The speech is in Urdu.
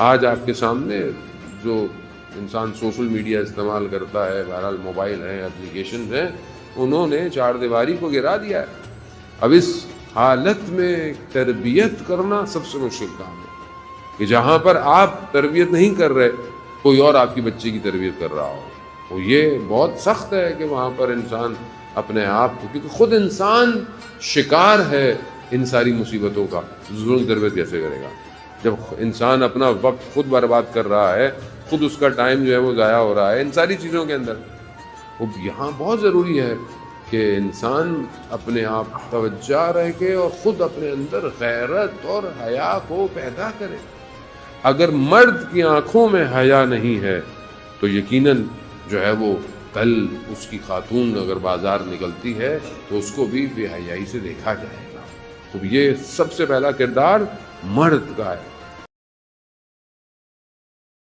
آج آپ کے سامنے جو انسان سوشل میڈیا استعمال کرتا ہے، بہرحال موبائل ہیں، اپلیکیشنز ہیں، انہوں نے چار دیواری کو گرا دیا ہے۔ اب اس حالت میں تربیت کرنا سب سے مشکل کام ہے کہ جہاں پر آپ تربیت نہیں کر رہے، کوئی اور آپ کی بچے کی تربیت کر رہا ہو، تو یہ بہت سخت ہے کہ وہاں پر انسان اپنے آپ کو، کیونکہ خود انسان شکار ہے ان ساری مصیبتوں کا، دوسروں کی تربیت کیسے کرے گا؟ جب انسان اپنا وقت خود برباد کر رہا ہے، خود اس کا ٹائم جو ہے وہ ضائع ہو رہا ہے ان ساری چیزوں کے اندر، وہ یہاں بہت ضروری ہے کہ انسان اپنے آپ توجہ رکھے اور خود اپنے اندر غیرت اور حیا کو پیدا کرے۔ اگر مرد کی آنکھوں میں حیا نہیں ہے تو یقیناً جو ہے وہ کل اس کی خاتون اگر بازار نکلتی ہے تو اس کو بھی بے حیائی سے دیکھا جائے گا۔ تو یہ سب سے پہلا کردار مرد کا ہے۔